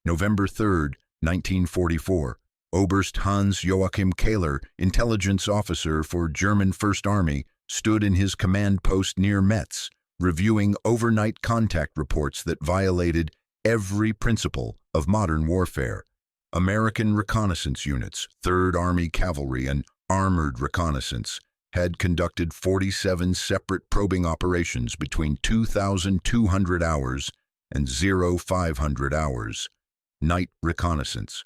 November 3, 1944, Oberst Hans Joachim Kahler, intelligence officer for German First Army, stood in his command post near Metz, reviewing overnight contact reports that violated every principle of modern warfare. American reconnaissance units, 3rd Army Cavalry, and Armored Reconnaissance had conducted 47 separate probing operations between 2,200 hours and 0500 hours. Night reconnaissance,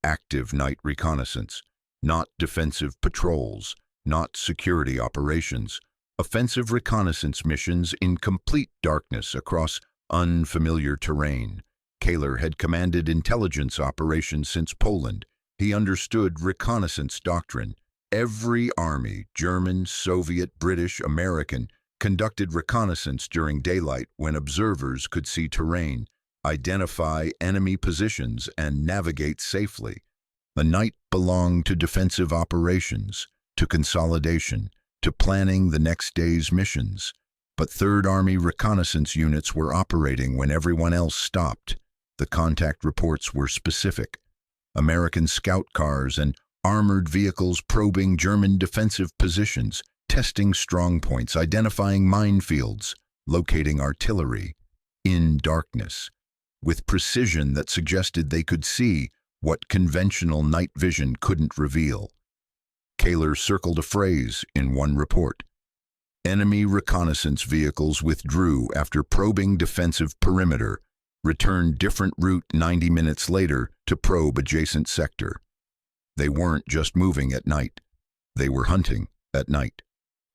active night reconnaissance, not defensive patrols, not security operations, offensive reconnaissance missions in complete darkness across unfamiliar terrain. Kahler had commanded intelligence operations since Poland. He understood reconnaissance doctrine. Every army, German, Soviet, British, American, conducted reconnaissance during daylight when observers could see terrain, identify enemy positions, and navigate safely. The night belonged to defensive operations, to consolidation, to planning the next day's missions. But 3rd Army reconnaissance units were operating when everyone else stopped. The contact reports were specific. American scout cars and armored vehicles probing German defensive positions, testing strong points, identifying minefields, locating artillery, in darkness, with precision that suggested they could see what conventional night vision couldn't reveal. Kahler circled a phrase in one report. Enemy reconnaissance vehicles withdrew after probing defensive perimeter, returned different route 90 minutes later to probe adjacent sector. They weren't just moving at night, they were hunting at night.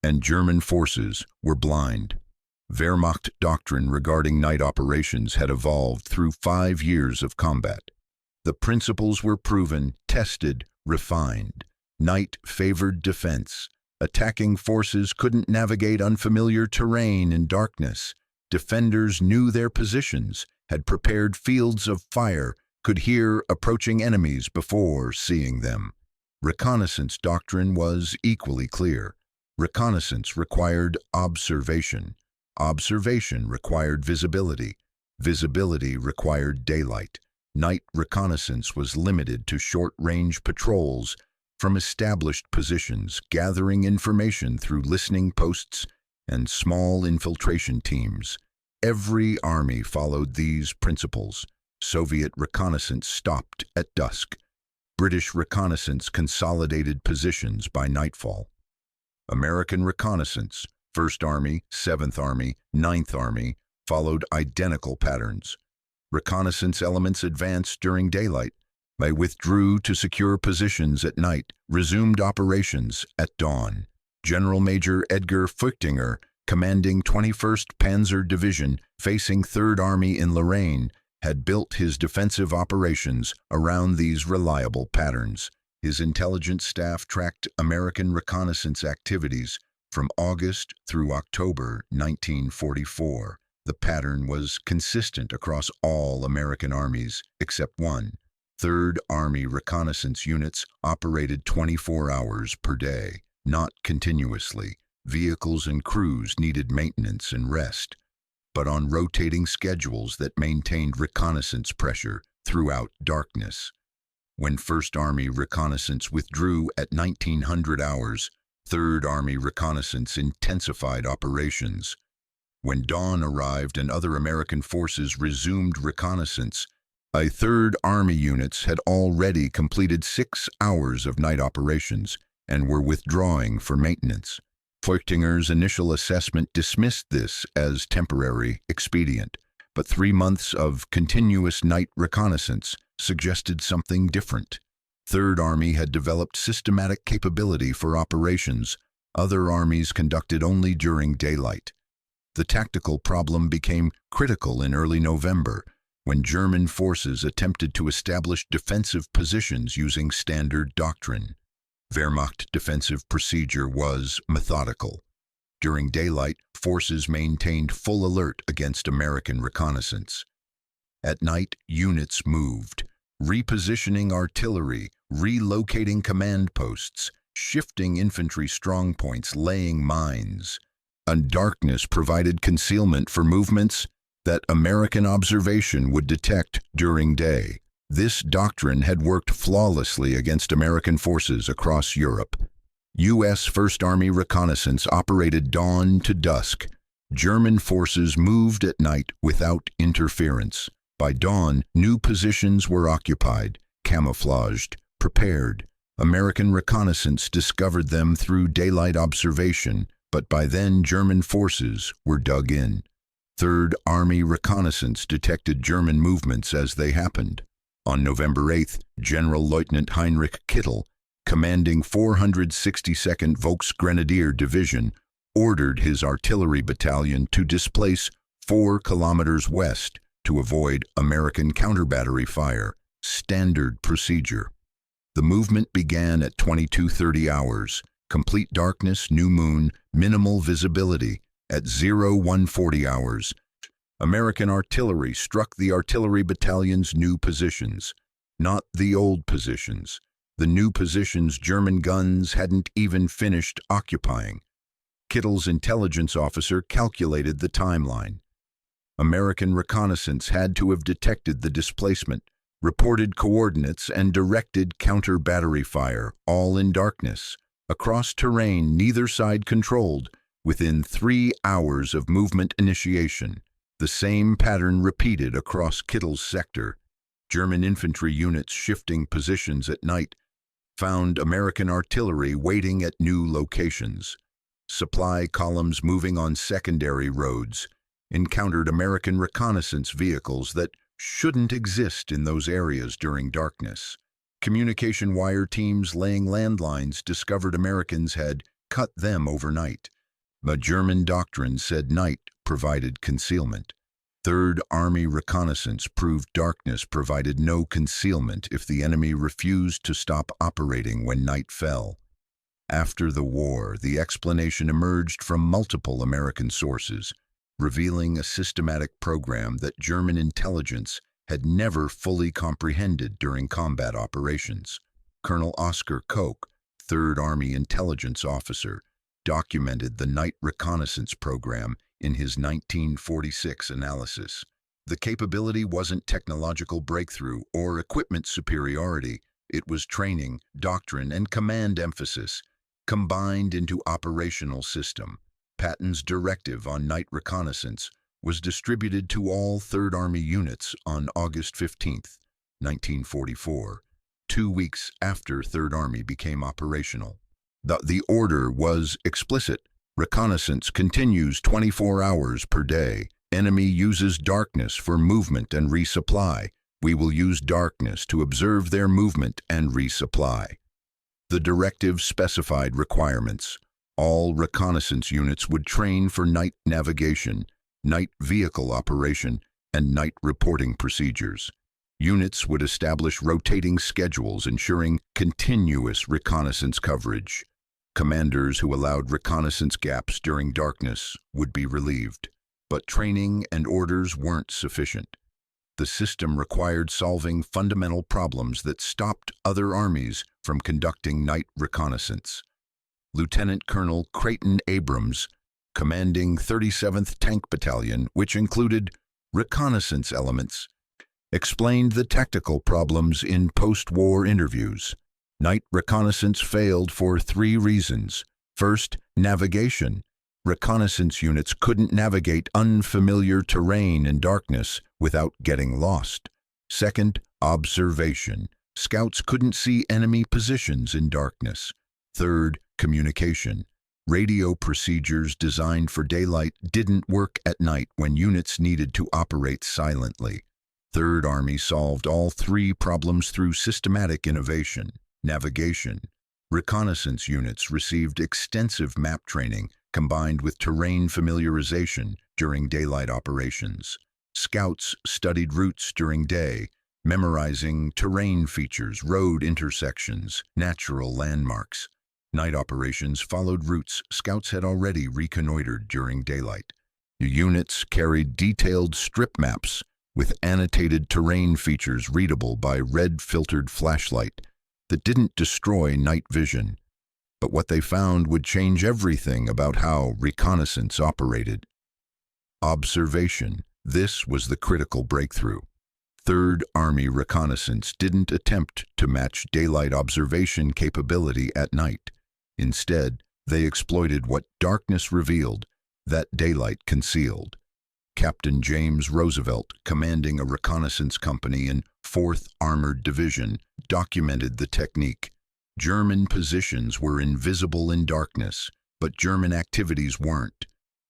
And German forces were blind. Wehrmacht doctrine regarding night operations had evolved through 5 years of combat. The principles were proven, tested, refined. Night favored defense. Attacking forces couldn't navigate unfamiliar terrain in darkness. Defenders knew their positions, had prepared fields of fire, could hear approaching enemies before seeing them. Reconnaissance doctrine was equally clear. Reconnaissance required observation. Observation required visibility. Visibility required daylight. Night reconnaissance was limited to short-range patrols from established positions, gathering information through listening posts and small infiltration teams. Every army followed these principles. Soviet reconnaissance stopped at dusk. British reconnaissance consolidated positions by nightfall. American reconnaissance, 1st Army, 7th Army, 9th Army, followed identical patterns. Reconnaissance elements advanced during daylight. They withdrew to secure positions at night, resumed operations at dawn. General Major Edgar Feuchtinger, commanding 21st Panzer Division, facing 3rd Army in Lorraine, had built his defensive operations around these reliable patterns. His intelligence staff tracked American reconnaissance activities from August through October 1944. The pattern was consistent across all American armies except one. 3rd Army reconnaissance units operated 24 hours per day, not continuously. Vehicles and crews needed maintenance and rest, but on rotating schedules that maintained reconnaissance pressure throughout darkness. When 1st Army reconnaissance withdrew at 1900 hours, 3rd Army reconnaissance intensified operations. When dawn arrived and other American forces resumed reconnaissance, 3rd Army units had already completed 6 hours of night operations and were withdrawing for maintenance. Feuchtinger's initial assessment dismissed this as temporary expedient, but 3 months of continuous night reconnaissance suggested something different. 3rd Army had developed systematic capability for operations other armies conducted only during daylight. The tactical problem became critical in early November, when German forces attempted to establish defensive positions using standard doctrine. Wehrmacht defensive procedure was methodical. During daylight, forces maintained full alert against American reconnaissance. At night, units moved, repositioning artillery, relocating command posts, shifting infantry strongpoints, laying mines. And darkness provided concealment for movements that American observation would detect during day. This doctrine had worked flawlessly against American forces across Europe. U.S. First Army Reconnaissance operated dawn to dusk. German forces moved at night without interference. By dawn, new positions were occupied, camouflaged, prepared. American reconnaissance discovered them through daylight observation, but by then German forces were dug in. Third Army Reconnaissance detected German movements as they happened. On November 8th, General Lieutenant Heinrich Kittel, commanding 462nd Volksgrenadier Division, ordered his artillery battalion to displace 4 kilometers west to avoid American counter-battery fire, standard procedure. The movement began at 22:30 hours, complete darkness, new moon, minimal visibility. At 0140 hours, American artillery struck the artillery battalion's new positions, not the old positions. The new positions German guns hadn't even finished occupying. Kittel's intelligence officer calculated the timeline. American reconnaissance had to have detected the displacement, reported coordinates, and directed counter-battery fire, all in darkness, across terrain neither side controlled, within 3 hours of movement initiation. The same pattern repeated across Kittel's sector. German infantry units shifting positions at night found American artillery waiting at new locations. Supply columns moving on secondary roads encountered American reconnaissance vehicles that shouldn't exist in those areas during darkness. Communication wire teams laying landlines discovered Americans had cut them overnight. The German doctrine said night provided concealment. Third Army Reconnaissance proved darkness provided no concealment if the enemy refused to stop operating when night fell. After the war, the explanation emerged from multiple American sources, revealing a systematic program that German intelligence had never fully comprehended during combat operations. Colonel Oscar Koch, Third Army intelligence officer, documented the night reconnaissance program in his 1946 analysis. The capability wasn't technological breakthrough or equipment superiority. It was training, doctrine, and command emphasis, combined into operational system. Patton's directive on night reconnaissance was distributed to all Third Army units on August 15, 1944, 2 weeks after Third Army became operational. The order was explicit. Reconnaissance continues 24 hours per day. Enemy uses darkness for movement and resupply. We will use darkness to observe their movement and resupply. The directive specified requirements. All reconnaissance units would train for night navigation, night vehicle operation, and night reporting procedures. Units would establish rotating schedules ensuring continuous reconnaissance coverage. Commanders who allowed reconnaissance gaps during darkness would be relieved. But training and orders weren't sufficient. The system required solving fundamental problems that stopped other armies from conducting night reconnaissance. Lieutenant Colonel Creighton Abrams, commanding 37th Tank Battalion, which included reconnaissance elements, explained the tactical problems in post-war interviews. Night reconnaissance failed for 3 reasons. First, navigation. Reconnaissance units couldn't navigate unfamiliar terrain in darkness without getting lost. Second, observation. Scouts couldn't see enemy positions in darkness. Third, communication. Radio procedures designed for daylight didn't work at night when units needed to operate silently. Third Army solved all 3 problems through systematic innovation. Navigation. Reconnaissance units received extensive map training combined with terrain familiarization during daylight operations. Scouts studied routes during day, memorizing terrain features, road intersections, natural landmarks. Night operations followed routes scouts had already reconnoitered during daylight. Units carried detailed strip maps with annotated terrain features readable by red-filtered flashlight that didn't destroy night vision, but what they found would change everything about how reconnaissance operated. Observation. This was the critical breakthrough. Third Army Reconnaissance didn't attempt to match daylight observation capability at night. Instead, they exploited what darkness revealed, that daylight concealed. Captain James Roosevelt, commanding a reconnaissance company in 4th Armored Division, documented the technique. German positions were invisible in darkness, but German activities weren't.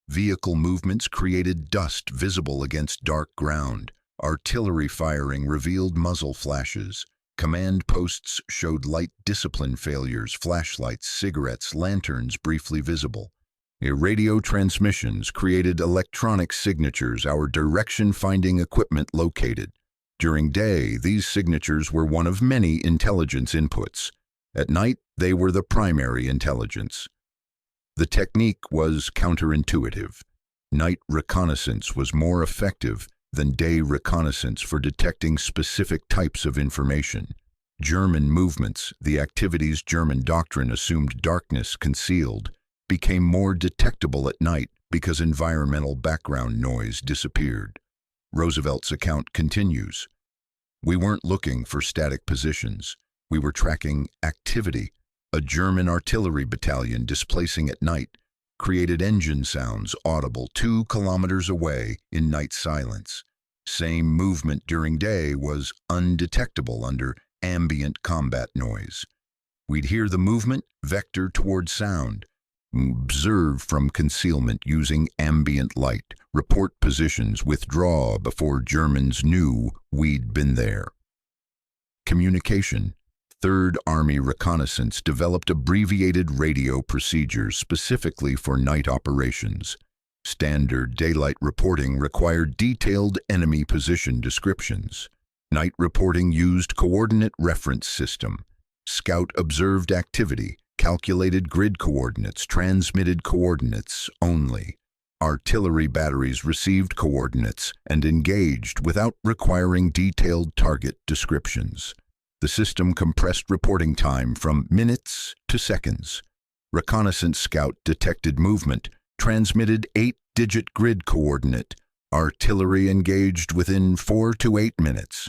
Vehicle movements created dust visible against dark ground. Artillery firing revealed muzzle flashes. Command posts showed light discipline failures, flashlights, cigarettes, lanterns briefly visible. Radio transmissions created electronic signatures our direction-finding equipment located. During day, these signatures were one of many intelligence inputs. At night, they were the primary intelligence. The technique was counterintuitive. Night reconnaissance was more effective than day reconnaissance for detecting specific types of information. German movements, the activities German doctrine assumed darkness concealed, became more detectable at night because environmental background noise disappeared. Roosevelt's account continues. We weren't looking for static positions. We were tracking activity. A German artillery battalion displacing at night created engine sounds audible 2 kilometers away in night silence. Same movement during day was undetectable under ambient combat noise. We'd hear the movement vector toward sound, observe from concealment using ambient light, report positions, withdraw before Germans knew we'd been there. Communication. Third Army Reconnaissance developed abbreviated radio procedures specifically for night operations. Standard daylight reporting required detailed enemy position descriptions. Night reporting used coordinate reference system. Scout observed activity, calculated grid coordinates, transmitted coordinates only. Artillery batteries received coordinates and engaged without requiring detailed target descriptions. The system compressed reporting time from minutes to seconds. Reconnaissance scout detected movement, transmitted 8-digit grid coordinate. Artillery engaged within 4 to 8 minutes.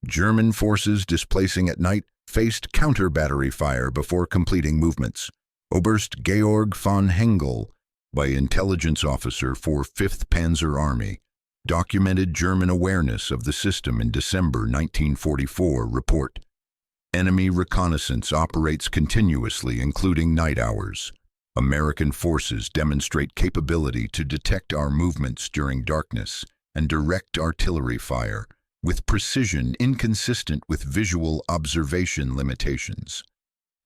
German forces displacing at night faced counter-battery fire before completing movements. Oberst Georg von Hengel, by intelligence officer for 5th Panzer Army, documented German awareness of the system in December 1944 report. Enemy reconnaissance operates continuously, including night hours. American forces demonstrate capability to detect our movements during darkness and direct artillery fire with precision inconsistent with visual observation limitations.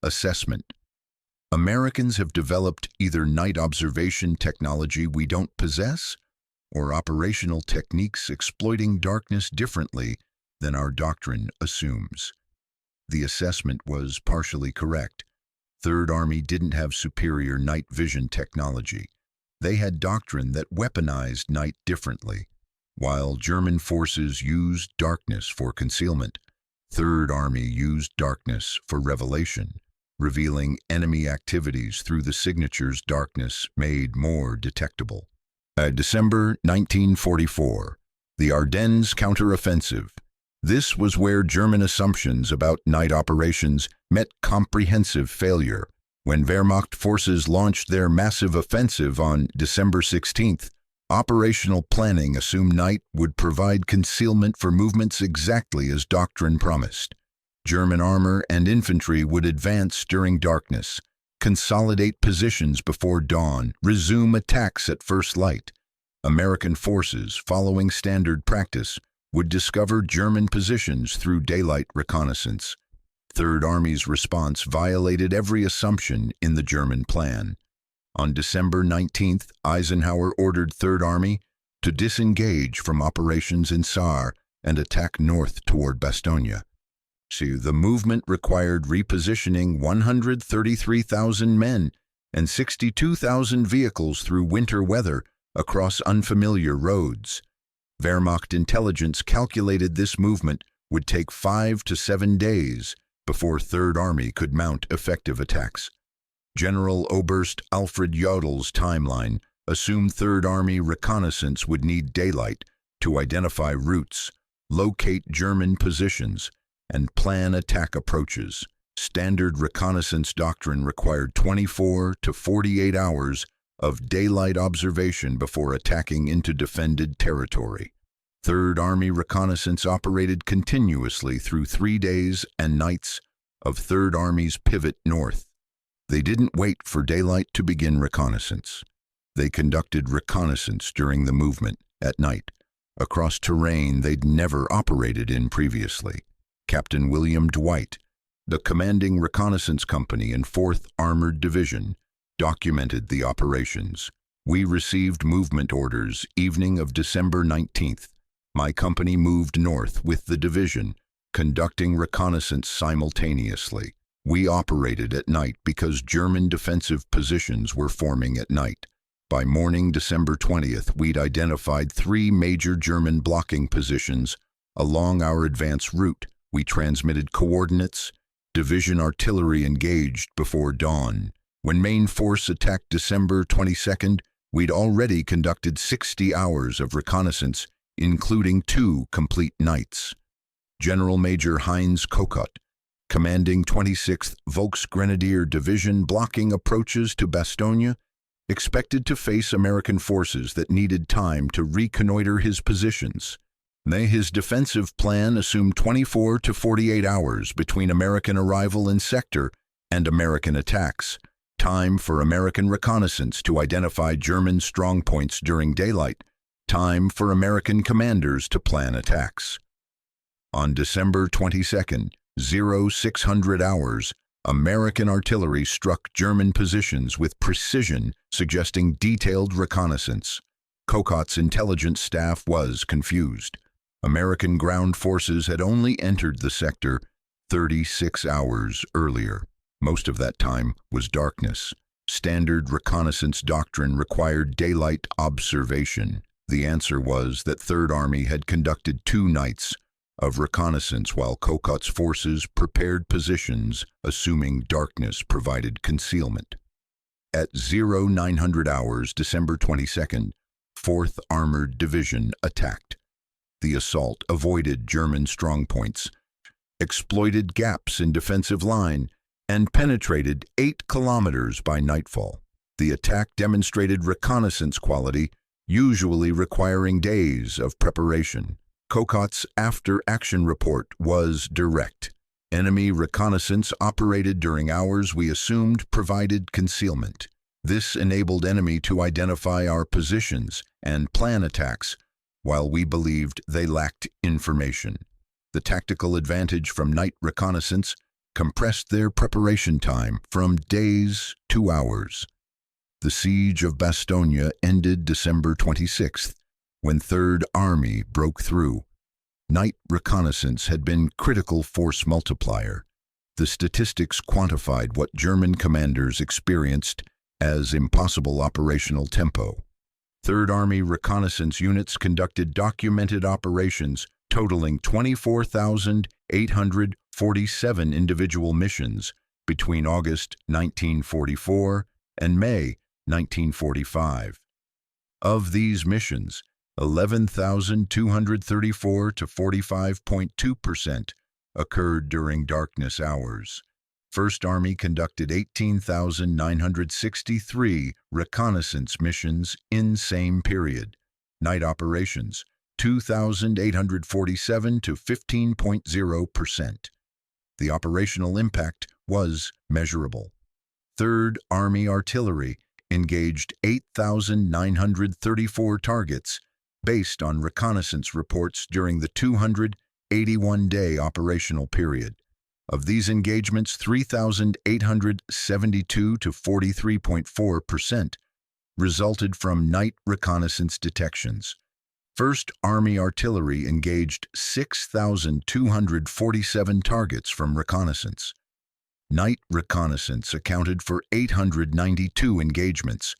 Assessment. Americans have developed either night observation technology we don't possess or operational techniques exploiting darkness differently than our doctrine assumes. The assessment was partially correct. Third Army didn't have superior night vision technology. They had doctrine that weaponized night differently. While German forces used darkness for concealment, Third Army used darkness for revelation, revealing enemy activities through the signatures darkness made more detectable. December 1944, the Ardennes counteroffensive. This was where German assumptions about night operations met comprehensive failure. When Wehrmacht forces launched their massive offensive on December 16th, operational planning assumed night would provide concealment for movements exactly as doctrine promised. German armor and infantry would advance during darkness, consolidate positions before dawn, resume attacks at first light. American forces, following standard practice, would discover German positions through daylight reconnaissance. Third Army's response violated every assumption in the German plan. On December 19th, Eisenhower ordered Third Army to disengage from operations in Saar and attack north toward Bastogne. The movement required repositioning 133,000 men and 62,000 vehicles through winter weather across unfamiliar roads. Wehrmacht intelligence calculated this movement would take 5 to 7 days before Third Army could mount effective attacks. General Oberst Alfred Jodel's timeline assumed Third Army reconnaissance would need daylight to identify routes, locate German positions, and plan attack approaches. Standard reconnaissance doctrine required 24 to 48 hours of daylight observation before attacking into defended territory. Third Army reconnaissance operated continuously through 3 days and nights of Third Army's pivot north. They didn't wait for daylight to begin reconnaissance. They conducted reconnaissance during the movement, at night, across terrain they'd never operated in previously. Captain William Dwight, the commanding reconnaissance company in 4th Armored Division, documented the operations. We received movement orders evening of December 19th. My company moved north with the division, conducting reconnaissance simultaneously. We operated at night because German defensive positions were forming at night. By morning December 20th, we'd identified 3 major German blocking positions along our advance route. We transmitted coordinates. Division artillery engaged before dawn. When main force attacked December 22nd, we'd already conducted 60 hours of reconnaissance, including 2 complete nights. General Major Heinz Kokott, commanding 26th Volksgrenadier Division blocking approaches to Bastogne, expected to face American forces that needed time to reconnoiter his positions. His defensive plan assumed 24 to 48 hours between American arrival in sector and American attacks, time for American reconnaissance to identify German strongpoints during daylight, time for American commanders to plan attacks. On December 22nd, 0600 hours, American artillery struck German positions with precision, suggesting detailed reconnaissance. Kokott's intelligence staff was confused. American ground forces had only entered the sector 36 hours earlier. Most of that time was darkness. Standard reconnaissance doctrine required daylight observation. The answer was that Third Army had conducted 2 nights of reconnaissance while Kokott's forces prepared positions, assuming darkness provided concealment. At 0900 hours, December 22nd, 4th Armored Division attacked. The assault avoided German strongpoints, exploited gaps in defensive line, and penetrated 8 kilometers by nightfall. The attack demonstrated reconnaissance quality, usually requiring days of preparation. Kokott's after-action report was direct. Enemy reconnaissance operated during hours we assumed provided concealment. This enabled enemy to identify our positions and plan attacks, while we believed they lacked information. The tactical advantage from night reconnaissance compressed their preparation time from days to hours. The siege of Bastogne ended December 26th, when Third Army broke through. Night reconnaissance had been critical force multiplier. The statistics quantified what German commanders experienced as impossible operational tempo. Third Army reconnaissance units conducted documented operations totaling 24,847 individual missions between August 1944 and May 1945. Of these missions, 11,234 to 45.2% occurred during darkness hours. First Army conducted 18,963 reconnaissance missions in same period. Night operations, 2,847 to 15.0%. The operational impact was measurable. Third Army artillery engaged 8,934 targets based on reconnaissance reports during the 281-day operational period. Of these engagements, 3,872 to 43.4% resulted from night reconnaissance detections. First Army artillery engaged 6,247 targets from reconnaissance. Night reconnaissance accounted for 892 engagements,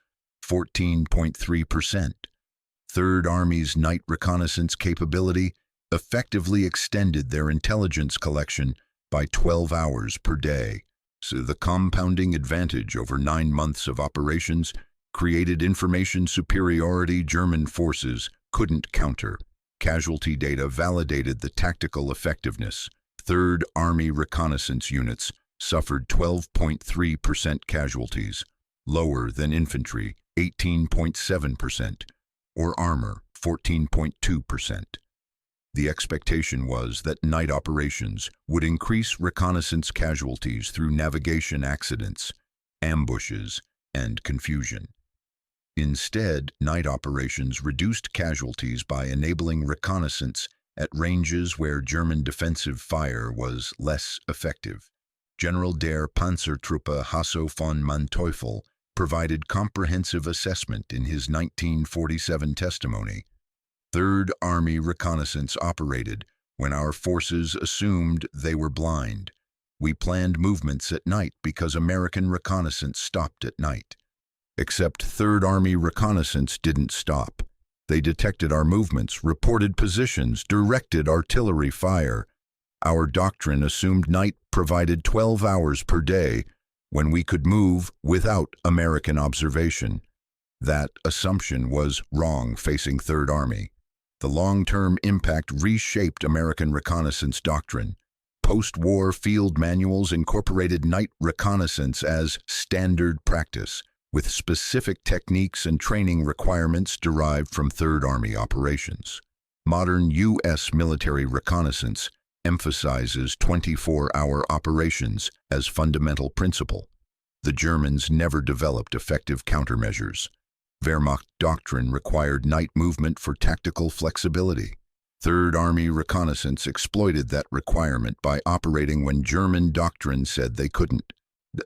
14.3%. Third Army's night reconnaissance capability effectively extended their intelligence collection by 12 hours per day, so the compounding advantage over 9 months of operations created information superiority German forces couldn't counter. Casualty data validated the tactical effectiveness. 3rd Army reconnaissance units suffered 12.3% casualties, lower than infantry, 18.7%, or armor, 14.2%. The expectation was that night operations would increase reconnaissance casualties through navigation accidents, ambushes, and confusion. Instead, night operations reduced casualties by enabling reconnaissance at ranges where German defensive fire was less effective. General der Panzertruppe Hasso von Manteuffel provided comprehensive assessment in his 1947 testimony. 3rd Army reconnaissance operated when our forces assumed they were blind. We planned movements at night because American reconnaissance stopped at night. Except 3rd Army reconnaissance didn't stop. They detected our movements, reported positions, directed artillery fire. Our doctrine assumed night provided 12 hours per day when we could move without American observation. That assumption was wrong facing 3rd Army. The long-term impact reshaped American reconnaissance doctrine. Post-war field manuals incorporated night reconnaissance as standard practice, with specific techniques and training requirements derived from 3rd Army operations. Modern U.S. military reconnaissance emphasizes 24-hour operations as fundamental principle. The Germans never developed effective countermeasures. Wehrmacht doctrine required night movement for tactical flexibility. 3rd Army reconnaissance exploited that requirement by operating when German doctrine said they couldn't.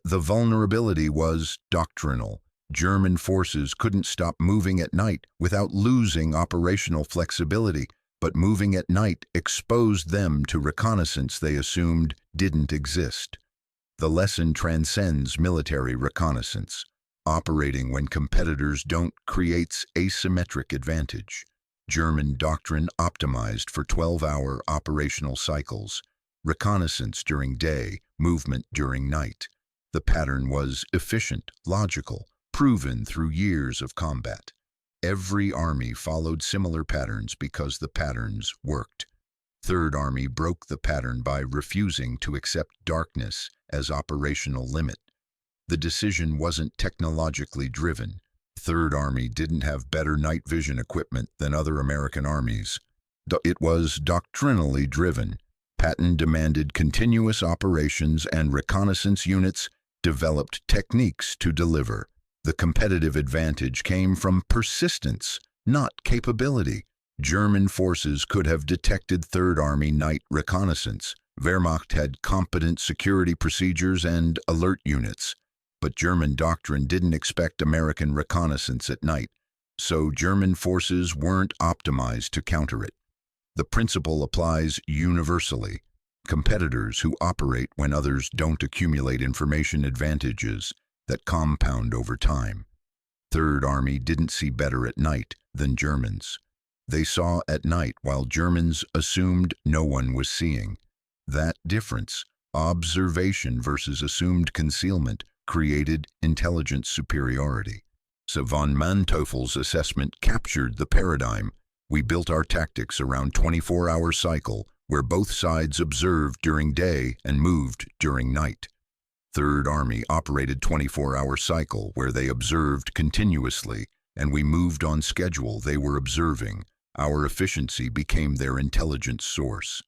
The vulnerability was doctrinal. German forces couldn't stop moving at night without losing operational flexibility, but moving at night exposed them to reconnaissance they assumed didn't exist. The lesson transcends military reconnaissance. Operating when competitors don't creates asymmetric advantage. German doctrine optimized for 12-hour operational cycles, reconnaissance during day, movement during night. The pattern was efficient, logical, proven through years of combat. Every army followed similar patterns because the patterns worked. 3rd Army broke the pattern by refusing to accept darkness as operational limit. The decision wasn't technologically driven. 3rd Army didn't have better night vision equipment than other American armies. It was doctrinally driven. Patton demanded continuous operations, and reconnaissance units developed techniques to deliver. The competitive advantage came from persistence, not capability. German forces could have detected 3rd Army night reconnaissance. Wehrmacht had competent security procedures and alert units. But German doctrine didn't expect American reconnaissance at night, so German forces weren't optimized to counter it. The principle applies universally. Competitors who operate when others don't accumulate information advantages that compound over time. 3rd Army didn't see better at night than Germans. They saw at night while Germans assumed no one was seeing. That difference, observation versus assumed concealment, created intelligence superiority. So von Manteuffel's assessment captured the paradigm. We built our tactics around 24-hour cycle, where both sides observed during day and moved during night. 3rd Army operated 24-hour cycle, where they observed continuously, and we moved on schedule they were observing. Our efficiency became their intelligence source.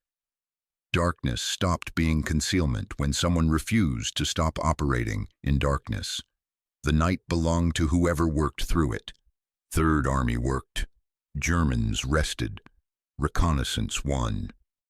Darkness stopped being concealment when someone refused to stop operating in darkness. The night belonged to whoever worked through it. 3rd Army worked. Germans rested. Reconnaissance won.